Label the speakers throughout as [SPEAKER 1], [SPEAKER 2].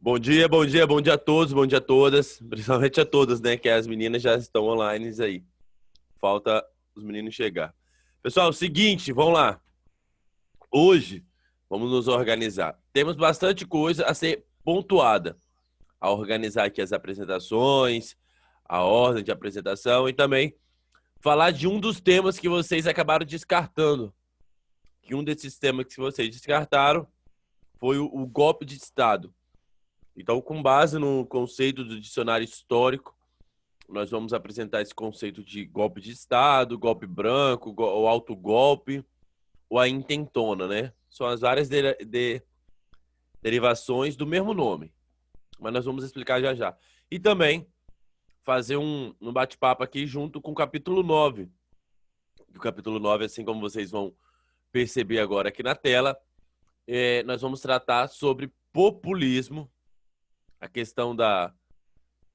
[SPEAKER 1] Bom dia, bom dia, bom dia a todos, bom dia a todas, principalmente a todas, né? Que as meninas já estão online aí. Falta os meninos chegar. Pessoal, seguinte, vamos lá. Hoje vamos nos organizar. Temos bastante coisa a ser pontuada. A organizar aqui as apresentações, a ordem de apresentação e também falar de um dos temas que vocês acabaram descartando. Que um desses temas que vocês descartaram foi o golpe de Estado. Então, com base no conceito do dicionário histórico, nós vamos apresentar esse conceito de golpe de Estado, golpe branco, o autogolpe ou a intentona, né? São as várias derivações do mesmo nome, mas nós vamos explicar já já. E também fazer um bate-papo aqui junto com o capítulo 9. O capítulo 9, assim como vocês vão perceber agora aqui na tela, nós vamos tratar sobre populismo, a questão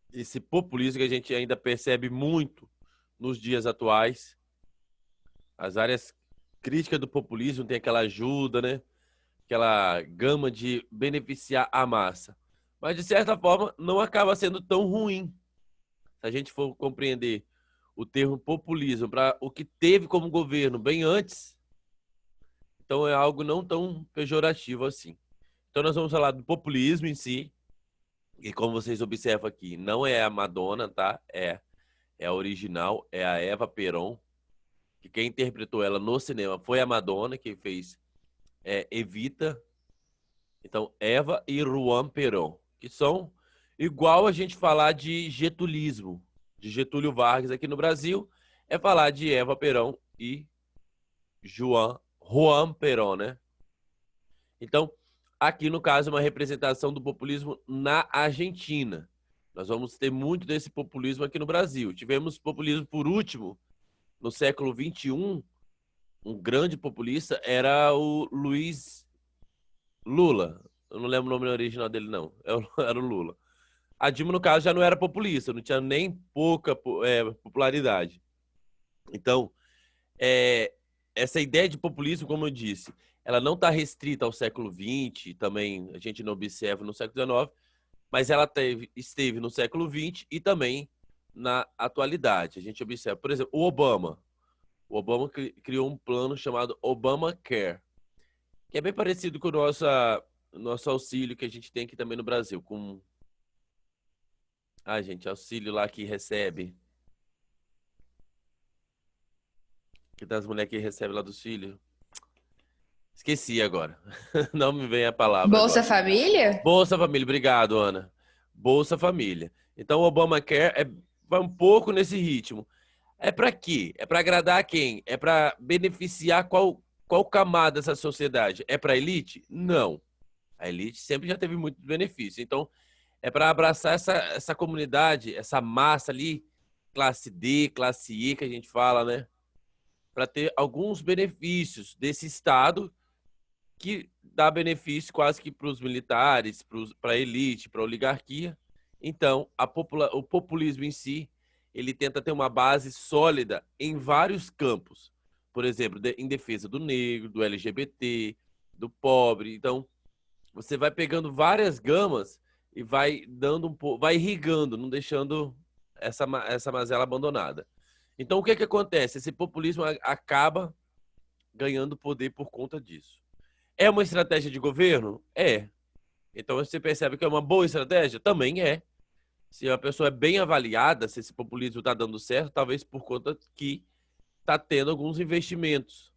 [SPEAKER 1] desse populismo que a gente ainda percebe muito nos dias atuais. As áreas críticas do populismo tem aquela ajuda, né? Aquela gama de beneficiar a massa. Mas, de certa forma, não acaba sendo tão ruim. Se a gente for compreender o termo populismo para o que teve como governo bem antes, então é algo não tão pejorativo assim. Então nós vamos falar do populismo em si, e como vocês observam aqui, não é a Madonna, tá? É a original, é a Eva Peron, que quem interpretou ela no cinema foi a Madonna, que fez Evita. Então, Eva e Juan Perón, que são igual a gente falar de getulismo, de Getúlio Vargas aqui no Brasil, é falar de Eva Perón e Juan Perón, né? Então, aqui no caso, uma representação do populismo na Argentina. Nós vamos ter muito desse populismo aqui no Brasil. Tivemos populismo, por último, no século XXI, um grande populista era o Luiz Lula. Eu não lembro o nome original dele, não. Era o Lula. A Dilma, no caso, já não era populista, não tinha nem pouca popularidade. Então, essa ideia de populismo, como eu disse, ela não está restrita ao século XX, também a gente não observa no século XIX, mas ela esteve no século XX e também na atualidade. A gente observa, por exemplo, o Obama. O Obama criou um plano chamado Obamacare, que é bem parecido com o nosso auxílio que a gente tem aqui também no Brasil, com gente, auxílio lá que recebe, que das mulheres que recebe lá dos filhos. Esqueci agora. Não me vem a palavra
[SPEAKER 2] Bolsa
[SPEAKER 1] agora.
[SPEAKER 2] Família?
[SPEAKER 1] Bolsa Família, obrigado, Ana. Bolsa Família. Então, o Obamacare vai um pouco nesse ritmo. É para quê? É para agradar a quem? É para beneficiar qual camada dessa sociedade? É para a elite? Não. A elite sempre já teve muito benefício. Então, é para abraçar essa comunidade, essa massa ali, classe D, classe E, que a gente fala, né? Para ter alguns benefícios desse Estado que dá benefício quase que para os militares, para a elite, para a oligarquia. Então, o populismo em si, ele tenta ter uma base sólida em vários campos. Por exemplo, em defesa do negro, do LGBT, do pobre. Então, você vai pegando várias gamas e vai dando vai irrigando, não deixando essa mazela abandonada. Então, o que acontece? Esse populismo acaba ganhando poder por conta disso. É uma estratégia de governo? É. Então, você percebe que é uma boa estratégia? Também é. Se a pessoa é bem avaliada, se esse populismo está dando certo, talvez por conta que está tendo alguns investimentos.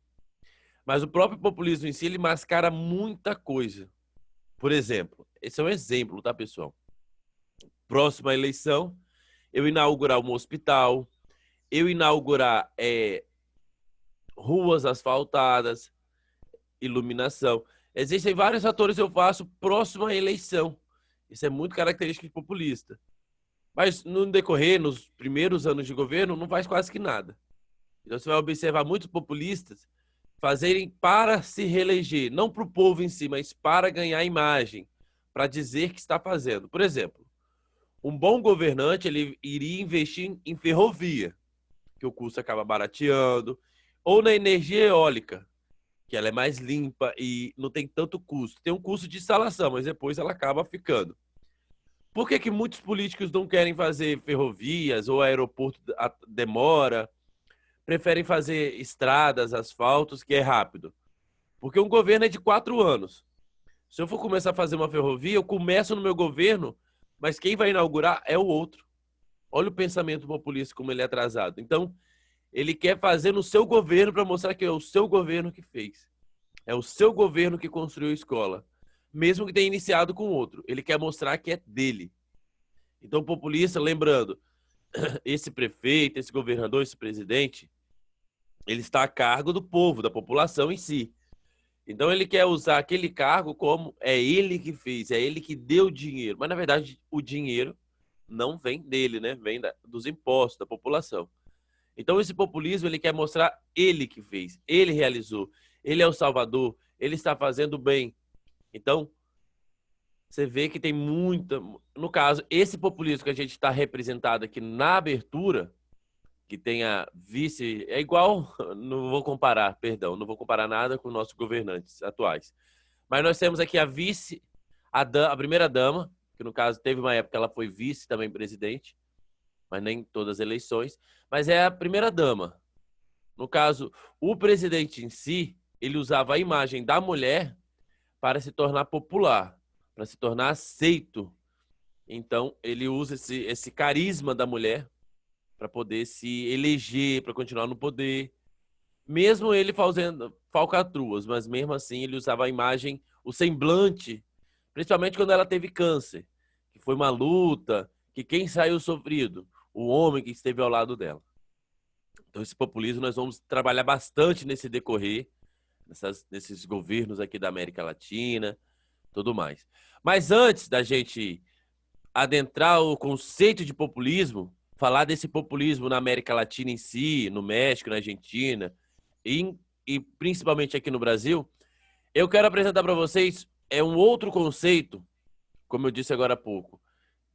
[SPEAKER 1] Mas o próprio populismo em si, ele mascara muita coisa. Por exemplo, esse é um exemplo, tá, pessoal? Próxima eleição, eu inaugurar um hospital, eu inaugurar ruas asfaltadas, iluminação. Existem vários fatores que eu faço próximo à eleição. Isso é muito característico de populista. Mas no decorrer, nos primeiros anos de governo, não faz quase que nada. Então você vai observar muitos populistas fazerem para se reeleger, não para o povo em si, mas para ganhar imagem, para dizer que está fazendo. Por exemplo, um bom governante ele iria investir em ferrovia, que o custo acaba barateando, ou na energia eólica, que ela é mais limpa e não tem tanto custo. Tem um custo de instalação, mas depois ela acaba ficando. Por que que muitos políticos não querem fazer ferrovias ou aeroporto demora, preferem fazer estradas, asfaltos, que é rápido? Porque um governo é de 4 anos. Se eu for começar a fazer uma ferrovia, eu começo no meu governo, mas quem vai inaugurar é o outro. Olha o pensamento populista como ele é atrasado. Então, ele quer fazer no seu governo para mostrar que é o seu governo que fez. É o seu governo que construiu a escola. Mesmo que tenha iniciado com outro. Ele quer mostrar que é dele. Então, o populista, lembrando, esse prefeito, esse governador, esse presidente, ele está a cargo do povo, da população em si. Então, ele quer usar aquele cargo como é ele que fez, é ele que deu o dinheiro. Mas, na verdade, o dinheiro não vem dele, né? Vem dos impostos, da população. Então, esse populismo, ele quer mostrar ele que fez, ele realizou, ele é o salvador, ele está fazendo bem. Então, você vê que tem muita... No caso, esse populismo que a gente está representado aqui na abertura, que tem a vice... É igual... Não vou comparar, perdão, não vou comparar nada com nossos governantes atuais. Mas nós temos aqui a vice, a primeira-dama, que no caso teve uma época que ela foi vice também presidente, mas nem todas as eleições, mas é a primeira-dama. No caso, o presidente em si, ele usava a imagem da mulher para se tornar popular, para se tornar aceito. Então, ele usa esse carisma da mulher para poder se eleger, para continuar no poder. Mesmo ele fazendo falcatruas, mas mesmo assim ele usava a imagem, o semblante, principalmente quando ela teve câncer, que foi uma luta, que quem saiu sofrido? O homem que esteve ao lado dela. Então, esse populismo nós vamos trabalhar bastante nesse decorrer, nesses governos aqui da América Latina, tudo mais. Mas antes da gente adentrar o conceito de populismo, falar desse populismo na América Latina em si, no México, na Argentina e principalmente aqui no Brasil, eu quero apresentar para vocês um outro conceito, como eu disse agora há pouco,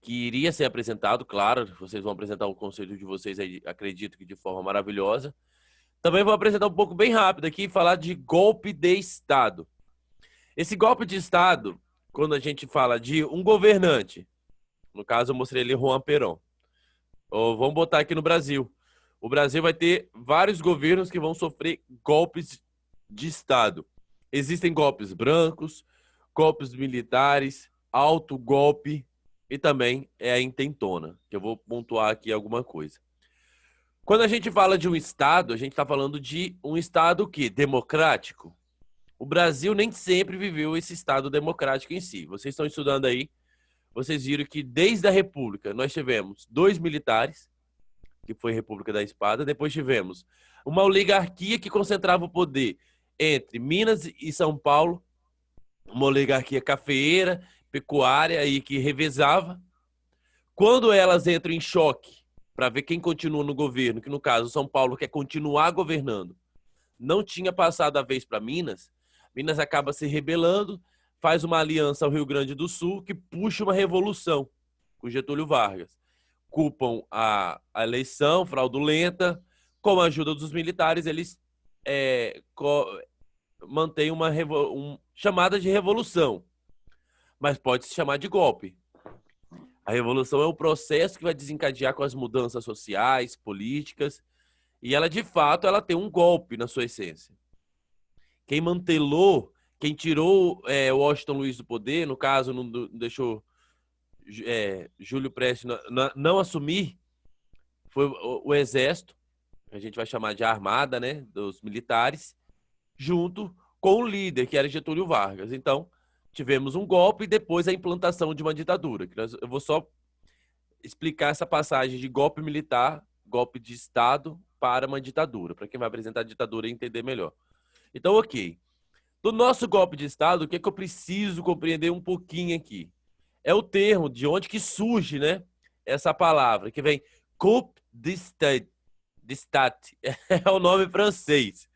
[SPEAKER 1] que iria ser apresentado, claro, vocês vão apresentar o conceito de vocês aí, acredito que de forma maravilhosa. Também vou apresentar um pouco bem rápido aqui e falar de golpe de Estado. Esse golpe de Estado, quando a gente fala de um governante, no caso eu mostrei ali Juan Perón, ou vamos botar aqui no Brasil. O Brasil vai ter vários governos que vão sofrer golpes de Estado. Existem golpes brancos, golpes militares, autogolpe e também é a intentona, que eu vou pontuar aqui alguma coisa. Quando a gente fala de um Estado, a gente está falando de um Estado que democrático. O Brasil nem sempre viveu esse Estado democrático em si. Vocês estão estudando aí, vocês viram que desde a República nós tivemos 2 militares, que foi a República da Espada, depois tivemos uma oligarquia que concentrava o poder entre Minas e São Paulo, uma oligarquia cafeeira, pecuária aí que revezava. Quando elas entram em choque para ver quem continua no governo, que no caso São Paulo quer continuar governando, não tinha passado a vez para Minas, Minas acaba se rebelando, faz uma aliança ao Rio Grande do Sul que puxa uma revolução com Getúlio Vargas. Culpam a eleição fraudulenta, com a ajuda dos militares, eles mantêm uma chamada de revolução, mas pode se chamar de golpe. A revolução é um processo que vai desencadear com as mudanças sociais, políticas, e ela, de fato, ela tem um golpe na sua essência. Quem mantelou, quem tirou Washington Luiz do poder, no caso, não deixou Júlio Prestes não assumir, foi o exército, que a gente vai chamar de armada, né, dos militares, junto com o líder, que era Getúlio Vargas. Então, tivemos um golpe e depois a implantação de uma ditadura. Eu vou só explicar essa passagem de golpe militar, golpe de Estado, para uma ditadura, para quem vai apresentar a ditadura entender melhor. Então, ok. Do nosso golpe de Estado, o que é que eu preciso compreender um pouquinho aqui? É o termo de onde que surge, né, essa palavra, que vem coup d'État. É o nome francês.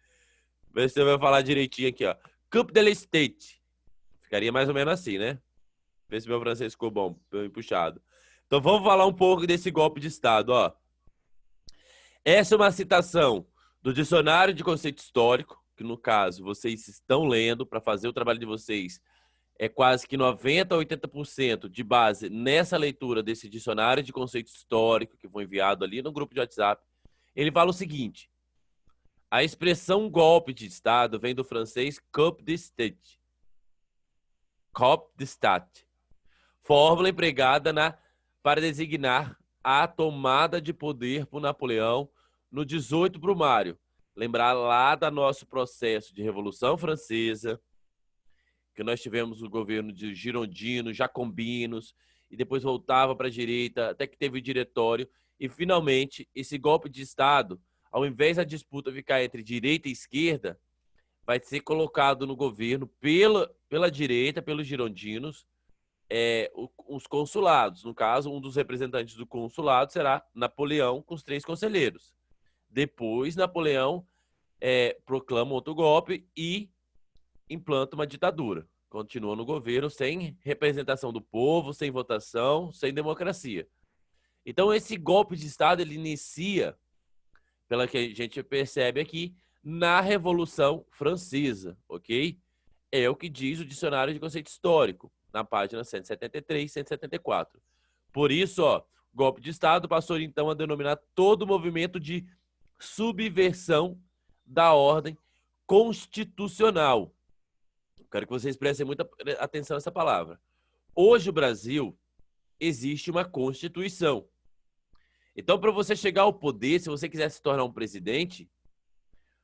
[SPEAKER 1] Vê se você vai falar direitinho aqui, ó. Coup de l'État. Ficaria mais ou menos assim, né? Vê se meu francês ficou bom, bem puxado. Então vamos falar um pouco desse golpe de Estado, ó. Essa é uma citação do Dicionário de Conceito Histórico, que no caso vocês estão lendo para fazer o trabalho de vocês é quase que 90% a 80% de base nessa leitura desse dicionário de conceito histórico que foi enviado ali no grupo de WhatsApp. Ele fala o seguinte: a expressão golpe de Estado vem do francês coup d'État. Coup d'État. Fórmula empregada para designar a tomada de poder por Napoleão no 18 Brumário. Lembrar lá do nosso processo de Revolução Francesa, que nós tivemos o governo de girondinos, jacobinos, e depois voltava para a direita, até que teve o diretório, e finalmente esse golpe de Estado, ao invés da disputa ficar entre direita e esquerda, vai ser colocado no governo pela direita, pelos girondinos, os consulados. No caso, um dos representantes do consulado será Napoleão com os 3 conselheiros. Depois, Napoleão proclama outro golpe e implanta uma ditadura. Continua no governo sem representação do povo, sem votação, sem democracia. Então, esse golpe de Estado ele inicia, pela que a gente percebe aqui, na Revolução Francesa, ok? É o que diz o Dicionário de Conceito Histórico, na página 173 e 174. Por isso, golpe de Estado passou então a denominar todo o movimento de subversão da ordem constitucional. Quero que vocês prestem muita atenção nessa palavra. Hoje, o Brasil, existe uma Constituição. Então, para você chegar ao poder, se você quiser se tornar um presidente,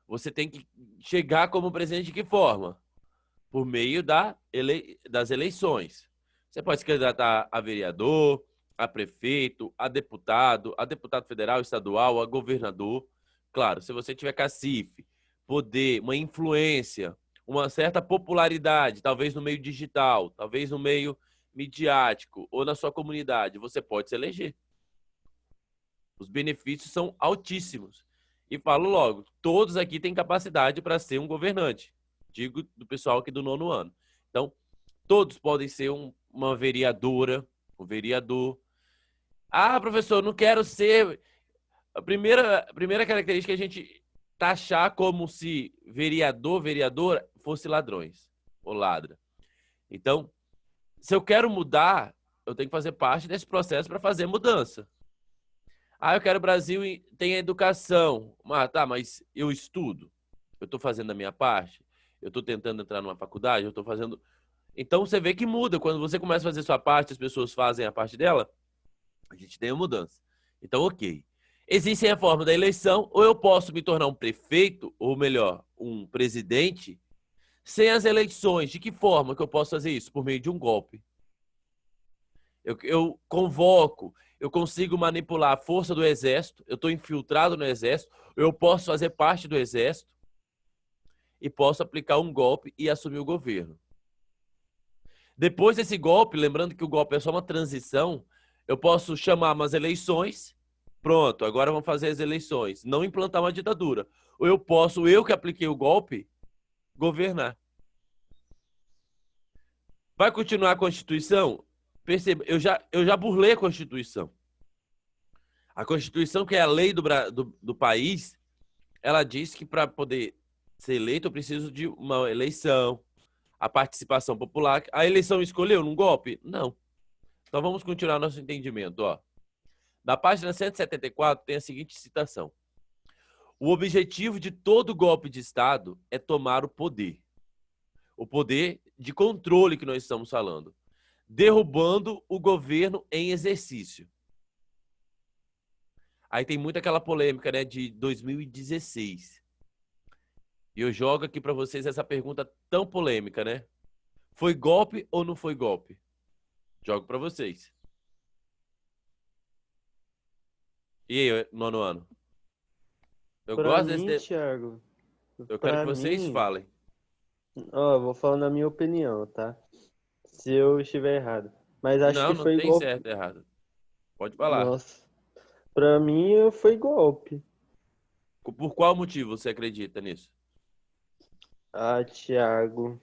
[SPEAKER 1] você tem que chegar como presidente de que forma? Por meio das eleições. Você pode se candidatar a vereador, a prefeito, a deputado federal, estadual, a governador. Claro, se você tiver cacife, poder, uma influência, uma certa popularidade, talvez no meio digital, talvez no meio midiático ou na sua comunidade, você pode se eleger. Os benefícios são altíssimos. E falo logo, todos aqui têm capacidade para ser um governante. Digo do pessoal aqui do 9º ano. Então, todos podem ser uma vereadora, um vereador. Ah, professor, não quero ser... A primeira característica é a gente taxar como se vereador, vereadora fosse ladrões ou ladra. Então, se eu quero mudar, eu tenho que fazer parte desse processo para fazer mudança. Ah, eu quero o Brasil tenha educação. Mas eu estudo. Eu estou fazendo a minha parte. Eu estou tentando entrar numa faculdade. Eu estou fazendo... Então, você vê que muda. Quando você começa a fazer sua parte, as pessoas fazem a parte dela, a gente tem a mudança. Então, ok. Existe a forma da eleição, ou eu posso me tornar um prefeito, ou melhor, um presidente, sem as eleições. De que forma que eu posso fazer isso? Por meio de um golpe. Eu convoco, eu consigo manipular a força do exército, eu estou infiltrado no exército, eu posso fazer parte do exército e posso aplicar um golpe e assumir o governo. Depois desse golpe, lembrando que o golpe é só uma transição, eu posso chamar umas eleições, pronto, agora vamos fazer as eleições, não implantar uma ditadura. Ou eu posso, eu que apliquei o golpe, governar. Vai continuar a Constituição? Perceba, eu já burlei a Constituição. A Constituição, que é a lei do país, ela diz que para poder ser eleito eu preciso de uma eleição, a participação popular. A eleição escolheu num golpe? Não. Então vamos continuar nosso entendimento. Na página 174 tem a seguinte citação. O objetivo de todo golpe de Estado é tomar o poder. O poder de controle que nós estamos falando. Derrubando o governo em exercício. Aí tem muita aquela polêmica, né, de 2016. E eu jogo aqui para vocês essa pergunta tão polêmica, né? Foi golpe ou não foi golpe? Jogo para vocês. E aí, 9º ano? Eu
[SPEAKER 2] Pra
[SPEAKER 1] gosto
[SPEAKER 2] mim,
[SPEAKER 1] desse...
[SPEAKER 2] Thiago,
[SPEAKER 1] Eu quero
[SPEAKER 2] pra
[SPEAKER 1] que vocês
[SPEAKER 2] mim,
[SPEAKER 1] falem.
[SPEAKER 2] eu vou falar na minha opinião, tá? Se eu estiver errado. Mas acho
[SPEAKER 1] Não,
[SPEAKER 2] que
[SPEAKER 1] não
[SPEAKER 2] foi
[SPEAKER 1] tem
[SPEAKER 2] golpe.
[SPEAKER 1] certo e errado. Pode falar.
[SPEAKER 2] Nossa, pra mim foi golpe.
[SPEAKER 1] Por qual motivo você acredita nisso?
[SPEAKER 2] Ah, Thiago.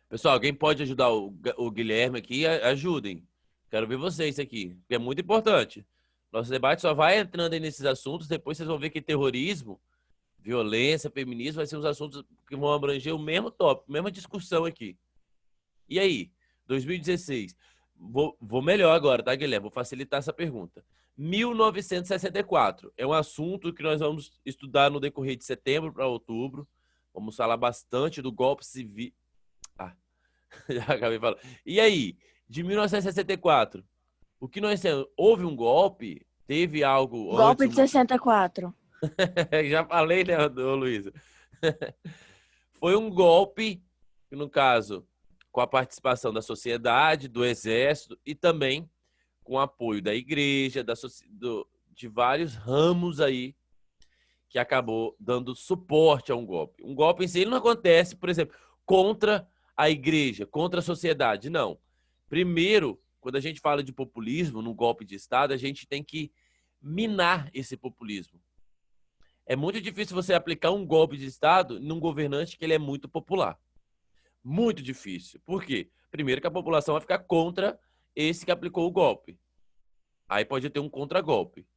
[SPEAKER 1] Pessoal, alguém pode ajudar o Guilherme aqui? Ajudem. Quero ver vocês aqui, que é muito importante. Nosso debate só vai entrando aí nesses assuntos, depois vocês vão ver que terrorismo, violência, feminismo vai ser os assuntos que vão abranger o mesmo tópico, a mesma discussão aqui. E aí? 2016. Vou melhor agora, tá, Guilherme? Vou facilitar essa pergunta. 1964 é um assunto que nós vamos estudar no decorrer de setembro para outubro. Vamos falar bastante do golpe civil. Ah, já acabei falando. E aí, de 1964, o que nós temos? Houve um golpe? Teve algo
[SPEAKER 3] Golpe
[SPEAKER 1] antes?
[SPEAKER 3] de 64.
[SPEAKER 1] Já falei, né, Luiz? Foi um golpe, no caso, com a participação da sociedade, do exército e também com o apoio da igreja, de vários ramos aí que acabou dando suporte a um golpe. Um golpe em si ele não acontece, por exemplo, contra a igreja, contra a sociedade, não. Primeiro, quando a gente fala de populismo, num golpe de Estado, a gente tem que minar esse populismo. É muito difícil você aplicar um golpe de Estado num governante que ele é muito popular. Muito difícil. Por quê? Primeiro que a população vai ficar contra esse que aplicou o golpe. Aí pode ter um contragolpe.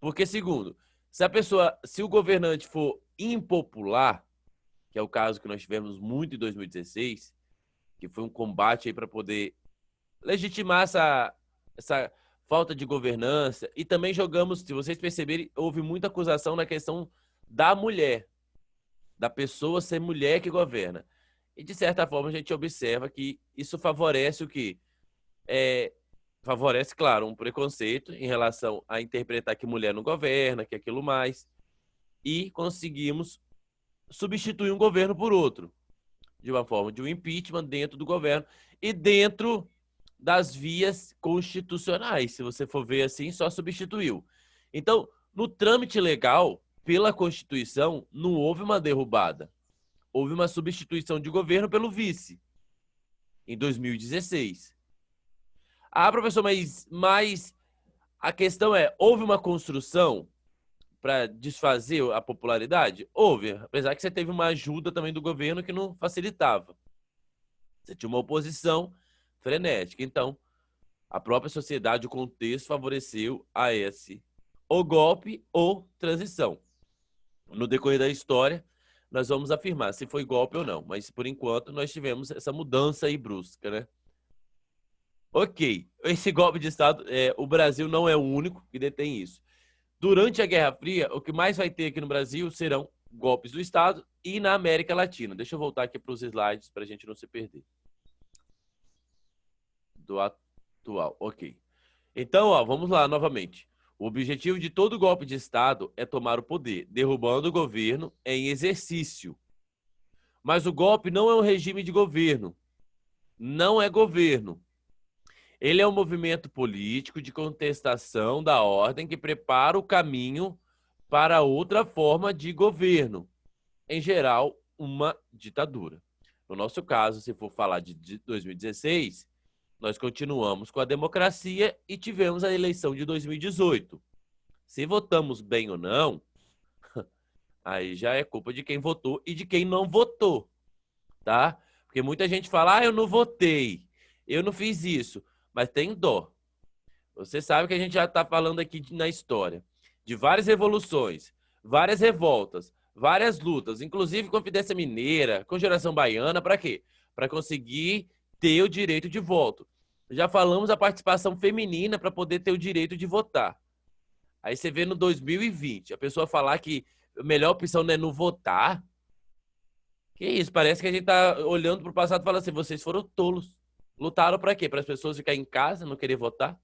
[SPEAKER 1] Porque, segundo, se o governante for impopular, que é o caso que nós tivemos muito em 2016, que foi um combate aí para poder legitimar essa falta de governança, e também jogamos, se vocês perceberem, houve muita acusação na questão da mulher, da pessoa ser mulher que governa. E, de certa forma, a gente observa que isso favorece o quê? Favorece, claro, um preconceito em relação a interpretar que mulher não governa, que aquilo mais, e conseguimos substituir um governo por outro, de uma forma de um impeachment dentro do governo e dentro das vias constitucionais. Se você for ver assim, só substituiu. Então, no trâmite legal, pela Constituição, não houve uma derrubada. Houve uma substituição de governo pelo vice, em 2016. Ah, professor, mas a questão é, houve uma construção para desfazer a popularidade? Houve, apesar que você teve uma ajuda também do governo que não facilitava. Você tinha uma oposição frenética. Então, a própria sociedade, o contexto favoreceu a esse ou golpe ou transição. No decorrer da história, nós vamos afirmar se foi golpe ou não. Mas, por enquanto, nós tivemos essa mudança aí brusca, né? Ok, esse golpe de Estado, o Brasil não é o único que detém isso. Durante a Guerra Fria, o que mais vai ter aqui no Brasil serão golpes do Estado e na América Latina. Deixa eu voltar aqui para os slides para a gente não se perder. Do atual, ok. Então, ó, vamos lá novamente. O objetivo de todo golpe de Estado é tomar o poder, derrubando o governo em exercício. Mas o golpe não é um regime de governo. Não é governo. Ele é um movimento político de contestação da ordem que prepara o caminho para outra forma de governo. Em geral, uma ditadura. No nosso caso, se for falar de 2016, nós continuamos com a democracia e tivemos a eleição de 2018. Se votamos bem ou não, aí já é culpa de quem votou e de quem não votou, tá? Porque muita gente fala, eu não votei, eu não fiz isso, mas tem dó. Você sabe que a gente já está falando aqui na história de várias revoluções, várias revoltas, várias lutas, inclusive Confidência Mineira, Congeração Baiana, para quê? Para conseguir ter o direito de voto. Já falamos a participação feminina para poder ter o direito de votar. Aí você vê no 2020, a pessoa falar que a melhor opção não é não votar. Que isso, parece que a gente tá olhando para o passado e falando assim, vocês foram tolos. Lutaram para quê? Para as pessoas ficarem em casa, não querer votar?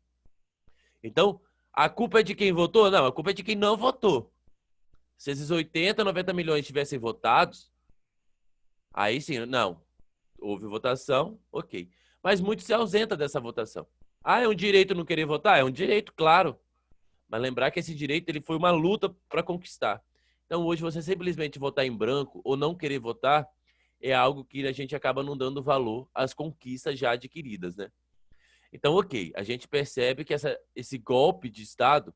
[SPEAKER 1] Então, a culpa é de quem votou? Não, a culpa é de quem não votou. Se esses 80, 90 milhões tivessem votados, aí sim, não. Houve votação, ok. Mas muito se ausenta dessa votação. Ah, é um direito não querer votar? É um direito, claro. Mas lembrar que esse direito ele foi uma luta para conquistar. Então, hoje, você simplesmente votar em branco ou não querer votar é algo que a gente acaba não dando valor às conquistas já adquiridas, né? Então, ok, a gente percebe que esse golpe de Estado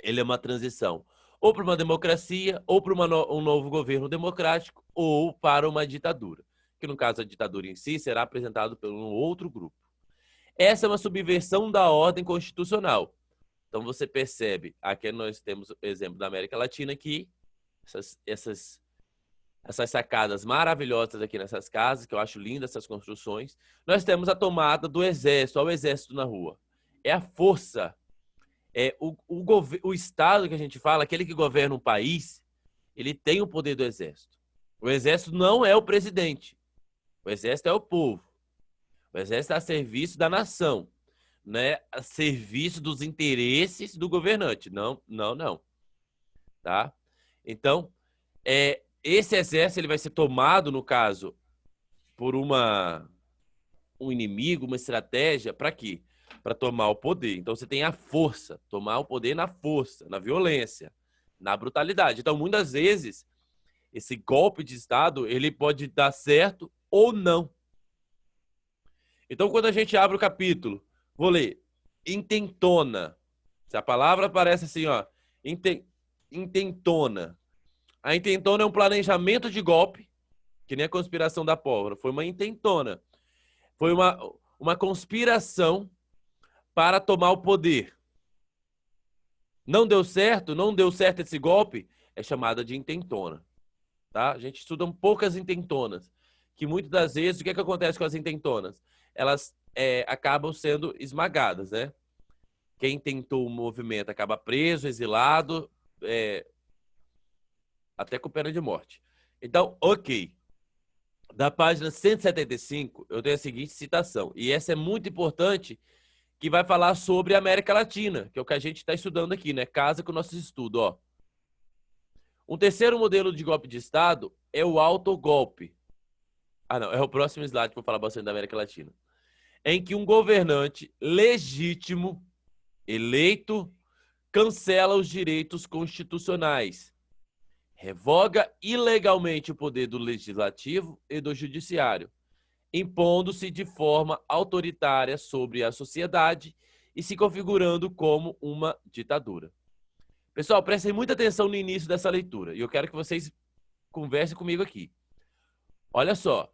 [SPEAKER 1] ele é uma transição ou para uma democracia, ou para um novo governo democrático, ou para uma ditadura. Que, no caso, a ditadura em si será apresentada por um outro grupo. Essa é uma subversão da ordem constitucional. Então, você percebe, aqui nós temos o exemplo da América Latina, que essas sacadas maravilhosas aqui nessas casas, que eu acho lindas essas construções, nós temos a tomada do exército, olha o exército na rua. É a força, o Estado que a gente fala, aquele que governa um país, ele tem o poder do exército. O exército não é o presidente, o exército é o povo. O exército está a serviço da nação, né? A serviço dos interesses do governante. Não, não, não. Tá? Então, esse exército ele vai ser tomado, no caso, por um inimigo, uma estratégia, para quê? Para tomar o poder. Então, você tem a força, tomar o poder na força, na violência, na brutalidade. Então, muitas vezes, esse golpe de Estado, ele pode dar certo ou não. Então, quando a gente abre o capítulo, vou ler, intentona. Se a palavra aparece assim, ó, intentona. A intentona é um planejamento de golpe, que nem a conspiração da pólvora. Foi uma intentona. Foi uma conspiração para tomar o poder. Não deu certo esse golpe, é chamada de intentona. Tá? A gente estuda poucas intentonas, que muitas das vezes, o que acontece com as intentonas? Elas acabam sendo esmagadas, né? Quem tentou o movimento acaba preso, exilado, até com pena de morte. Então, ok. Da página 175, eu tenho a seguinte citação, e essa é muito importante, que vai falar sobre a América Latina, que é o que a gente está estudando aqui, né? Casa com o nosso estudo, ó. Um terceiro modelo de golpe de Estado é o autogolpe. Ah, não, é o próximo slide que eu vou falar bastante da América Latina. Em que um governante legítimo, eleito, cancela os direitos constitucionais, revoga ilegalmente o poder do legislativo e do judiciário, impondo-se de forma autoritária sobre a sociedade e se configurando como uma ditadura. Pessoal, prestem muita atenção no início dessa leitura e eu quero que vocês conversem comigo aqui. Olha só,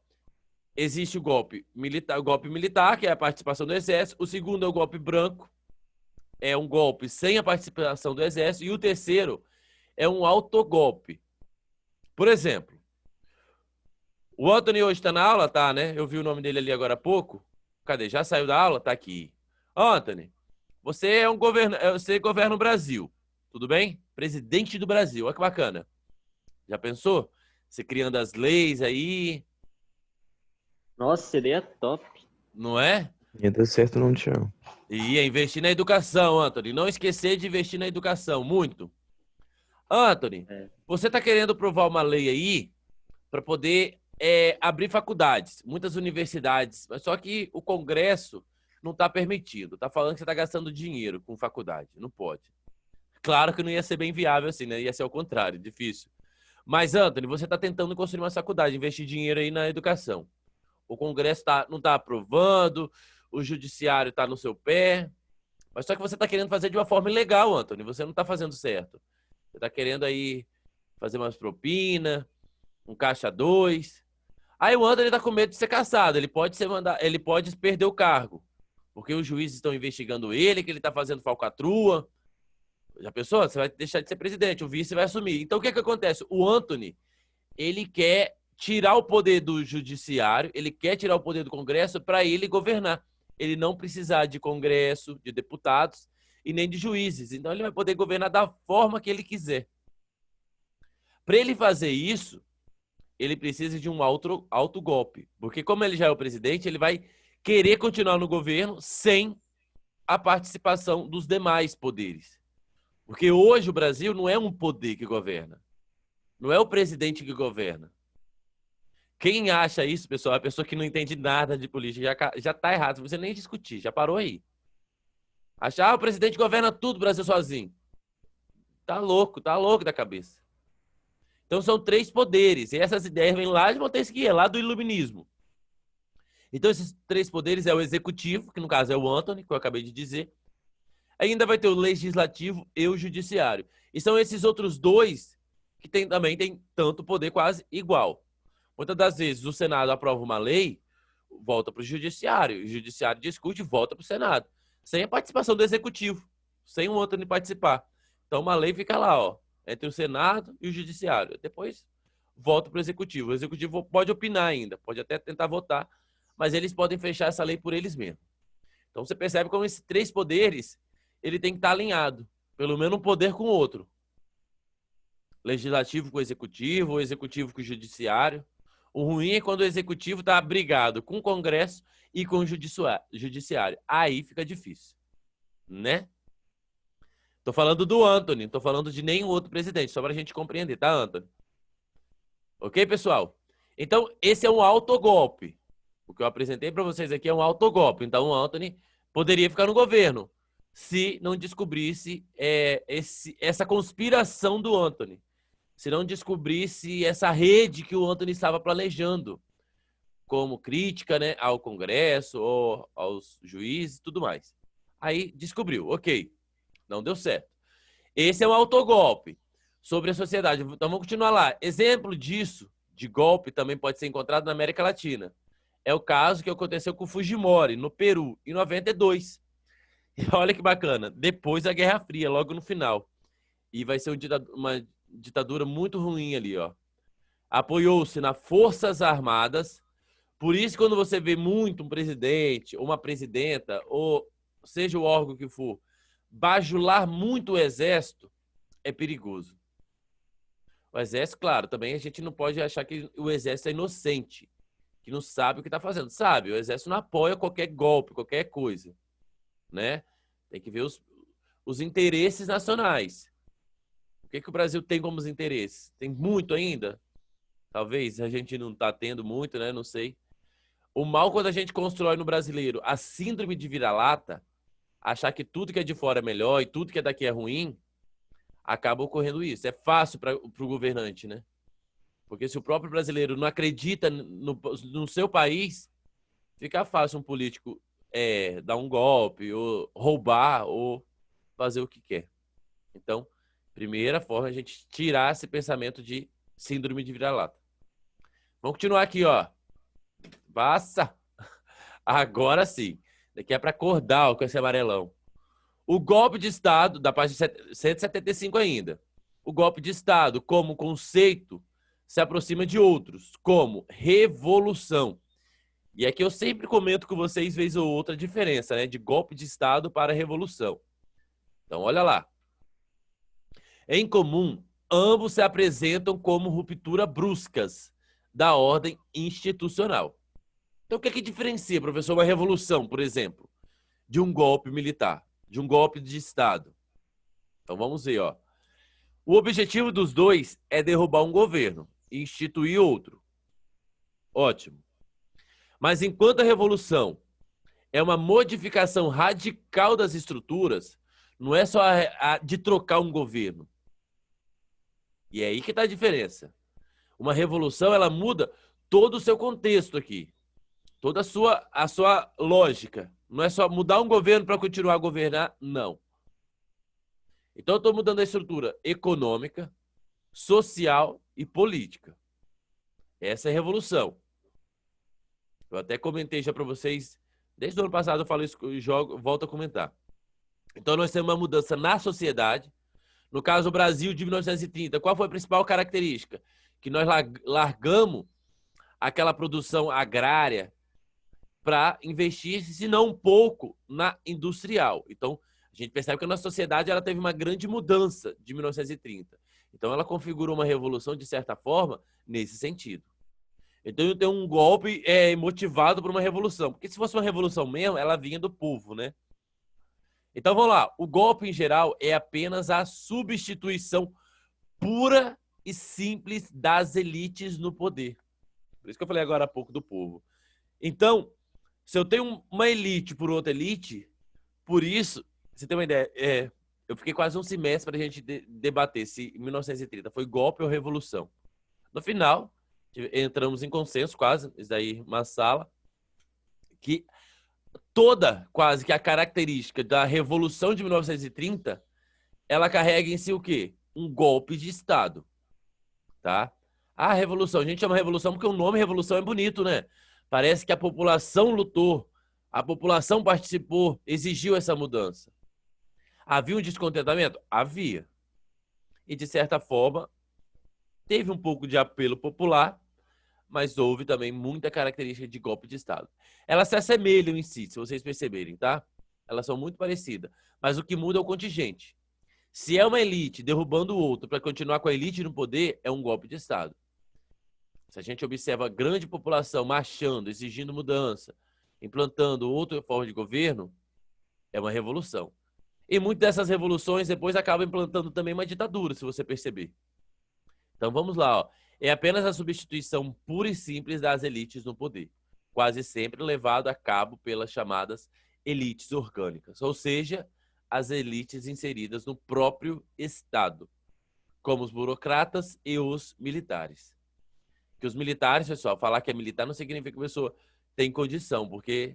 [SPEAKER 1] existe o golpe militar, que é a participação do exército. O segundo é o golpe branco, é um golpe sem a participação do exército. E o terceiro é um autogolpe. Por exemplo, o Anthony hoje está na aula, tá, né? Eu vi o nome dele ali agora há pouco. Cadê? Já saiu da aula? Tá aqui. Anthony, você você governa o Brasil, tudo bem? Presidente do Brasil, olha que bacana. Já pensou? Você criando as leis aí.
[SPEAKER 2] Nossa, seria top.
[SPEAKER 1] Não é?
[SPEAKER 3] Ia dar certo não, Tião.
[SPEAKER 1] E ia investir na educação, Anthony. Não esquecer de investir na educação, muito. Anthony, você está querendo provar uma lei aí para poder abrir faculdades, muitas universidades, mas só que o Congresso não está permitindo. Está falando que você está gastando dinheiro com faculdade. Não pode. Claro que não ia ser bem viável assim, né? Ia ser ao contrário, difícil. Mas, Anthony, você está tentando construir uma faculdade, investir dinheiro aí na educação. O Congresso não está aprovando, o Judiciário está no seu pé. Mas só que você está querendo fazer de uma forma ilegal, Anthony. Você não está fazendo certo. Você está querendo aí fazer umas propinas, um caixa 2. Aí o Anthony está com medo de ser cassado. Ele pode perder o cargo. Porque os juízes estão investigando ele, que ele está fazendo falcatrua. Já pensou? Você vai deixar de ser presidente, o vice vai assumir. Então o que acontece? O Anthony, ele quer tirar o poder do judiciário, ele quer tirar o poder do Congresso para ele governar. Ele não precisar de Congresso, de deputados e nem de juízes. Então ele vai poder governar da forma que ele quiser. Para ele fazer isso, ele precisa de um autogolpe. Porque como ele já é o presidente, ele vai querer continuar no governo sem a participação dos demais poderes. Porque hoje o Brasil não é um poder que governa. Não é o presidente que governa. Quem acha isso, pessoal, é a pessoa que não entende nada de política. Já tá errado, não precisa nem discutir, já parou aí. Achar o presidente governa tudo o Brasil sozinho. Tá louco da cabeça. Então são 3 poderes. E essas ideias vêm lá de Montesquieu, lá do iluminismo. Então esses 3 poderes é o executivo, que no caso é o Anthony, que eu acabei de dizer. Ainda vai ter o legislativo e o judiciário. E são esses outros 2 que também tem tanto poder quase igual. Muitas das vezes o Senado aprova uma lei, volta para o judiciário. O judiciário discute e volta para o Senado. Sem a participação do executivo. Sem o Anthony participar. Então uma lei fica lá, ó, entre o Senado e o judiciário. Depois volta para o executivo. O executivo pode opinar ainda, pode até tentar votar, mas eles podem fechar essa lei por eles mesmos. Então você percebe como esses três poderes, ele tem que estar alinhado, pelo menos um poder com o outro. Legislativo com o executivo com o judiciário. O ruim é quando o executivo está brigado com o Congresso e com o judiciário. Aí fica difícil, né? Tô falando do Antony, não tô falando de nenhum outro presidente, só para a gente compreender, tá, Antony? Ok, pessoal? Então, esse é um autogolpe. O que eu apresentei para vocês aqui é um autogolpe. Então, o Antony poderia ficar no governo se não descobrisse essa conspiração do Antony. Se não descobrisse essa rede que o Antony estava planejando, como crítica, né, ao Congresso ou aos juízes e tudo mais. Aí descobriu, ok, não deu certo. Esse é um autogolpe sobre a sociedade. Então vamos continuar lá. Exemplo disso, de golpe, também pode ser encontrado na América Latina. É o caso que aconteceu com Fujimori, no Peru, em 92. E olha que bacana, depois da Guerra Fria, logo no final. E vai ser uma ditadura muito ruim ali, ó. Apoiou-se nas Forças Armadas. Por isso, quando você vê muito um presidente, ou uma presidenta, ou seja o órgão que for, bajular muito o exército, é perigoso. O exército, claro, também a gente não pode achar que o exército é inocente, que não sabe o que está fazendo. Sabe, o exército não apoia qualquer golpe, qualquer coisa, né? Tem que ver os interesses nacionais. O que o Brasil tem como interesses? Tem muito ainda? Talvez a gente não está tendo muito, né? Não sei. O mal quando a gente constrói no brasileiro a síndrome de vira-lata, achar que tudo que é de fora é melhor e tudo que é daqui é ruim, acaba ocorrendo isso. É fácil para o governante, né? Porque se o próprio brasileiro não acredita no seu país, fica fácil um político dar um golpe, ou roubar, ou fazer o que quer. Então, primeira forma é a gente tirar esse pensamento de síndrome de vira-lata. Vamos continuar aqui, ó. Passa! Agora sim. Daqui é para acordar com esse amarelão. O golpe de Estado, da página 175 ainda. O golpe de Estado, como conceito, se aproxima de outros, como revolução. E aqui eu sempre comento com vocês, vez ou outra, a diferença, né, de golpe de Estado para revolução. Então, olha lá. Em comum, ambos se apresentam como ruptura bruscas da ordem institucional. Então, o que é que diferencia, professor, uma revolução, por exemplo, de um golpe militar, de um golpe de Estado? Então, vamos ver, ó. O objetivo dos dois é derrubar um governo e instituir outro. Ótimo. Mas enquanto a revolução é uma modificação radical das estruturas, não é só a de trocar um governo. E é aí que está a diferença. Uma revolução, ela muda todo o seu contexto aqui. Toda a sua lógica. Não é só mudar um governo para continuar a governar, não. Então, eu estou mudando a estrutura econômica, social e política. Essa é a revolução. Eu até comentei já para vocês, desde o ano passado eu falo isso, volto a comentar. Então, nós temos uma mudança na sociedade. No caso do Brasil de 1930, qual foi a principal característica? Que nós largamos aquela produção agrária para investir, se não um pouco, na industrial. Então, a gente percebe que a nossa sociedade ela teve uma grande mudança de 1930. Então, ela configurou uma revolução, de certa forma, nesse sentido. Então, tem um golpe motivado por uma revolução. Porque se fosse uma revolução mesmo, ela vinha do povo, né? Então, vamos lá. O golpe, em geral, é apenas a substituição pura e simples das elites no poder. Por isso que eu falei agora há pouco do povo. Então, se eu tenho uma elite por outra elite, por isso, você tem uma ideia, eu fiquei quase um semestre para a gente debater se em 1930 foi golpe ou revolução. No final, entramos em consenso quase, isso daí, uma sala, que toda quase que a característica da Revolução de 1930, ela carrega em si o quê? Um golpe de Estado, tá? A revolução, a gente chama revolução porque o nome revolução é bonito, né? Parece que a população lutou, a população participou, exigiu essa mudança. Havia um descontentamento? Havia. E, de certa forma, teve um pouco de apelo popular, mas houve também muita característica de golpe de Estado. Elas se assemelham em si, se vocês perceberem, tá? Elas são muito parecidas, mas o que muda é o contingente. Se é uma elite derrubando o outro para continuar com a elite no poder, é um golpe de Estado. Se a gente observa a grande população marchando, exigindo mudança, implantando outra forma de governo, é uma revolução. E muitas dessas revoluções depois acabam implantando também uma ditadura, se você perceber. Então vamos lá, ó. É apenas a substituição pura e simples das elites no poder, quase sempre levado a cabo pelas chamadas elites orgânicas, ou seja, as elites inseridas no próprio Estado, como os burocratas e os militares. Que os militares, pessoal, falar que é militar não significa que a pessoa tem condição, porque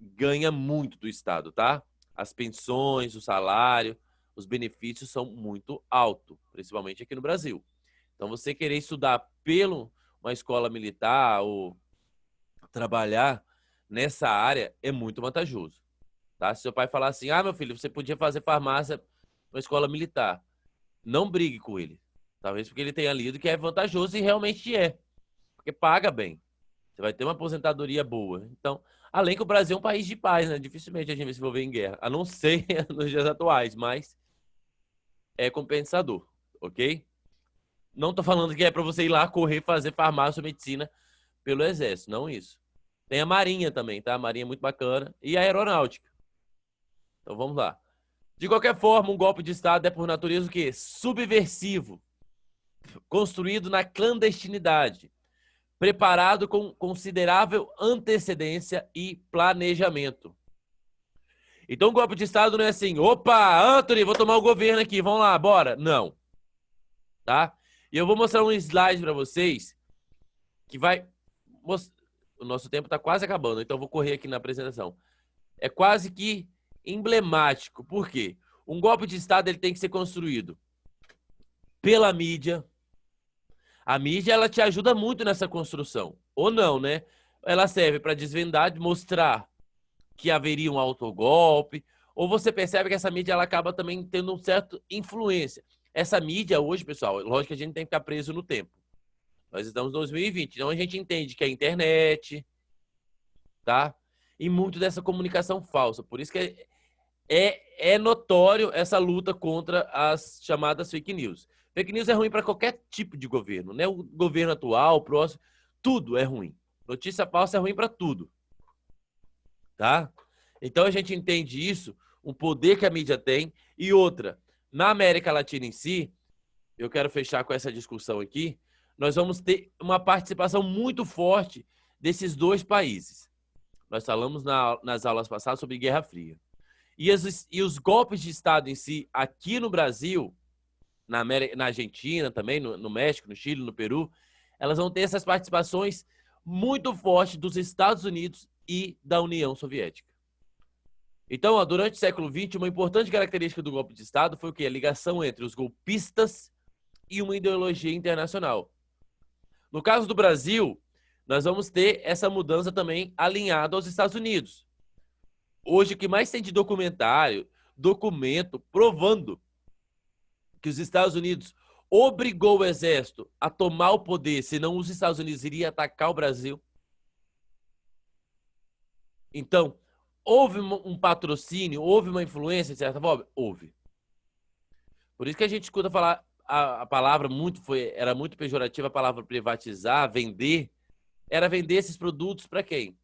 [SPEAKER 1] ganha muito do Estado, tá? As pensões, o salário, os benefícios são muito altos, principalmente aqui no Brasil. Então, você querer estudar pelo uma escola militar ou trabalhar nessa área é muito vantajoso, tá? Se seu pai falar assim, meu filho, você podia fazer farmácia na escola militar, não brigue com ele. Talvez porque ele tenha lido que é vantajoso e realmente é, porque paga bem. Você vai ter uma aposentadoria boa. Então, além que o Brasil é um país de paz, né? Dificilmente a gente vai se envolver em guerra, a não ser nos dias atuais, mas é compensador, ok? Não tô falando que é para você ir lá correr, fazer farmácia ou medicina pelo exército, não isso. Tem a Marinha também, tá? A Marinha é muito bacana. E a Aeronáutica. Então vamos lá. De qualquer forma, um golpe de Estado é por natureza o quê? Subversivo. Construído na clandestinidade. Preparado com considerável antecedência e planejamento. Então, o golpe de Estado não é assim, opa, Anthony, vou tomar o governo aqui, vamos lá, bora. Não. Tá? E eu vou mostrar um slide para vocês que vai... O nosso tempo está quase acabando, então eu vou correr aqui na apresentação. É quase que emblemático. Por quê? Um golpe de Estado ele tem que ser construído pela mídia. A mídia ela te ajuda muito nessa construção. Ou não, né? Ela serve para desvendar, mostrar que haveria um autogolpe. Ou você percebe que essa mídia ela acaba também tendo um certo influência. Essa mídia hoje, pessoal, lógico que a gente tem que ficar preso no tempo. Nós estamos em 2020, então a gente entende que é a internet, tá? E muito dessa comunicação falsa. Por isso que é notório essa luta contra as chamadas fake news. Fake news é ruim para qualquer tipo de governo, né? O governo atual, o próximo, tudo é ruim. Notícia falsa é ruim para tudo, tá? Então a gente entende isso, o poder que a mídia tem. E outra, na América Latina em si, eu quero fechar com essa discussão aqui, nós vamos ter uma participação muito forte desses dois países. Nós falamos nas aulas passadas sobre Guerra Fria. E os golpes de Estado em si, aqui no Brasil, na Argentina também, no México, no Chile, no Peru, elas vão ter essas participações muito fortes dos Estados Unidos e da União Soviética. Então, durante o século XX, uma importante característica do golpe de Estado foi o quê? A ligação entre os golpistas e uma ideologia internacional. No caso do Brasil, nós vamos ter essa mudança também alinhada aos Estados Unidos. Hoje, o que mais tem de documento provando que os Estados Unidos obrigou o exército a tomar o poder, senão os Estados Unidos iriam atacar o Brasil. Então, houve um patrocínio, houve uma influência, de certa forma? Houve. Por isso que a gente escuta falar, a palavra era muito pejorativa, a palavra privatizar, vender. Era vender esses produtos para quem?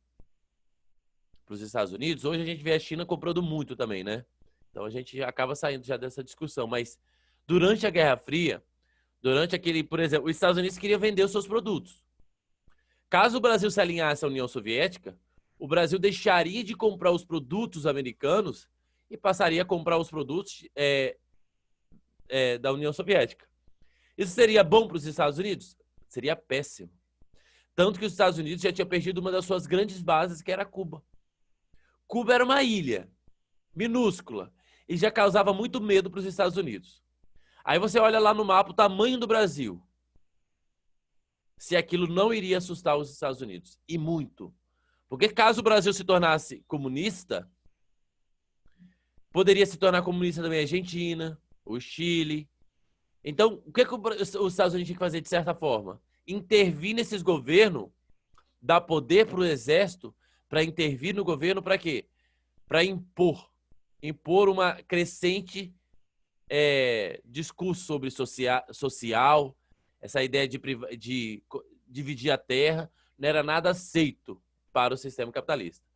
[SPEAKER 1] Para os Estados Unidos. Hoje a gente vê a China comprando muito também, né? Então a gente acaba saindo já dessa discussão. Mas durante a Guerra Fria, por exemplo, os Estados Unidos queriam vender os seus produtos. Caso o Brasil se alinhasse à União Soviética, o Brasil deixaria de comprar os produtos americanos e passaria a comprar os produtos da União Soviética. Isso seria bom para os Estados Unidos? Seria péssimo. Tanto que os Estados Unidos já tinham perdido uma das suas grandes bases, que era Cuba. Cuba era uma ilha minúscula e já causava muito medo para os Estados Unidos. Aí você olha lá no mapa o tamanho do Brasil. Se aquilo não iria assustar os Estados Unidos. E muito. Porque caso o Brasil se tornasse comunista, poderia se tornar comunista também a Argentina, o Chile, Então, o que, que os Estados Unidos tinha que fazer de certa forma? Intervir nesses governos, dar poder para o exército para intervir no governo para quê? Para impor uma crescente discurso sobre social, essa ideia de dividir a terra, não era nada aceito para o sistema capitalista,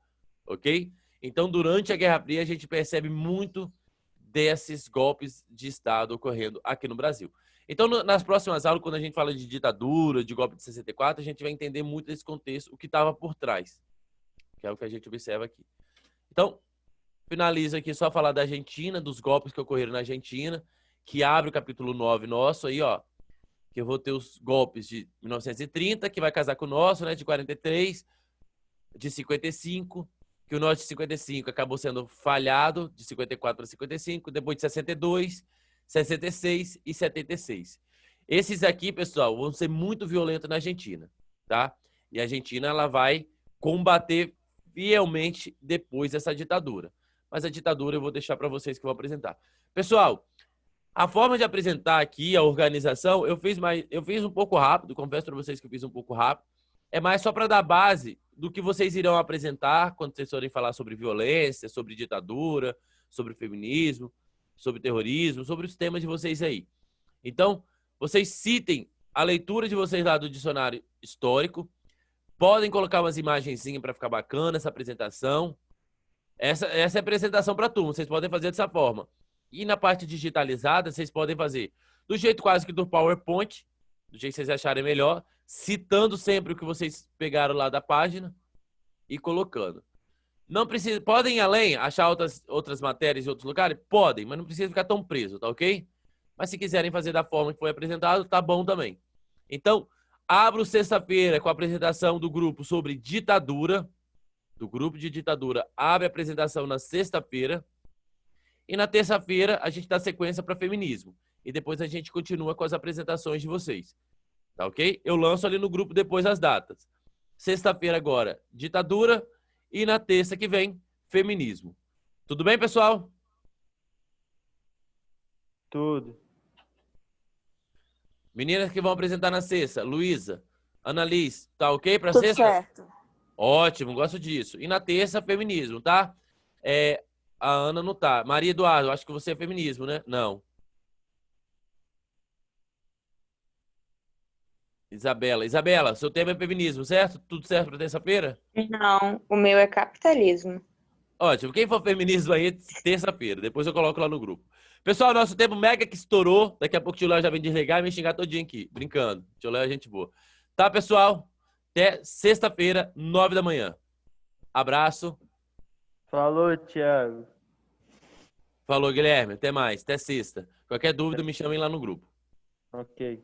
[SPEAKER 1] ok? Então, durante a Guerra Fria, a gente percebe muito desses golpes de Estado ocorrendo aqui no Brasil. Então, nas próximas aulas, quando a gente fala de ditadura, de golpe de 64, a gente vai entender muito desse contexto, o que estava por trás, que é o que a gente observa aqui. Então, finalizo aqui só falar da Argentina, dos golpes que ocorreram na Argentina, que abre o capítulo 9 nosso aí, ó, que eu vou ter os golpes de 1930, que vai casar com o nosso, né, de 43, de 55, que o nosso de 55 acabou sendo falhado, de 54 para 55, depois de 62, 66 e 76. Esses aqui, pessoal, vão ser muito violentos na Argentina, tá? E a Argentina, ela vai combater fielmente depois dessa ditadura. Mas a ditadura eu vou deixar para vocês que vão apresentar. Pessoal, a forma de apresentar aqui a organização, eu fiz um pouco rápido, confesso para vocês que eu fiz um pouco rápido. É mais só para dar base do que vocês irão apresentar quando vocês forem falar sobre violência, sobre ditadura, sobre feminismo, sobre terrorismo, sobre os temas de vocês aí. Então, vocês citem a leitura de vocês lá do dicionário histórico, podem colocar umas imagenzinhas para ficar bacana essa apresentação. Essa é a apresentação para a turma, vocês podem fazer dessa forma. E na parte digitalizada, vocês podem fazer do jeito quase que do PowerPoint, do jeito que vocês acharem melhor, citando sempre o que vocês pegaram lá da página e colocando. Não precisa, podem ir além, achar outras matérias em outros lugares? Podem, mas não precisa ficar tão preso, tá ok? Mas se quiserem fazer da forma que foi apresentado, tá bom também. Então, abro sexta-feira com a apresentação do grupo sobre ditadura, do grupo de ditadura, abre a apresentação na sexta-feira. E na terça-feira a gente dá sequência para feminismo. E depois a gente continua com as apresentações de vocês. Tá ok? Eu lanço ali no grupo depois as datas. Sexta-feira agora, ditadura. E na terça que vem, feminismo. Tudo bem, pessoal?
[SPEAKER 2] Tudo.
[SPEAKER 1] Meninas que vão apresentar na sexta. Luísa, Annalise, tá ok para
[SPEAKER 3] Tudo
[SPEAKER 1] sexta?
[SPEAKER 3] certo.
[SPEAKER 1] Ótimo, gosto disso. E na terça, feminismo, tá? A Ana não tá. Maria Eduardo, acho que você é feminismo, né? Não. Isabela, seu tema é feminismo, certo? Tudo certo para terça-feira?
[SPEAKER 3] Não, o meu é capitalismo.
[SPEAKER 1] Ótimo. Quem for feminismo aí, terça-feira. Depois eu coloco lá no grupo. Pessoal, nosso tempo mega que estourou. Daqui a pouco o tio Léo já vem desligar e me xingar todinho aqui. Brincando. Tio Léo é gente boa. Tá, pessoal? Até sexta-feira, 9 da manhã. Abraço.
[SPEAKER 2] Falou, Thiago.
[SPEAKER 1] Falou, Guilherme. Até mais. Até sexta. Qualquer dúvida, me chamem lá no grupo.
[SPEAKER 2] Ok.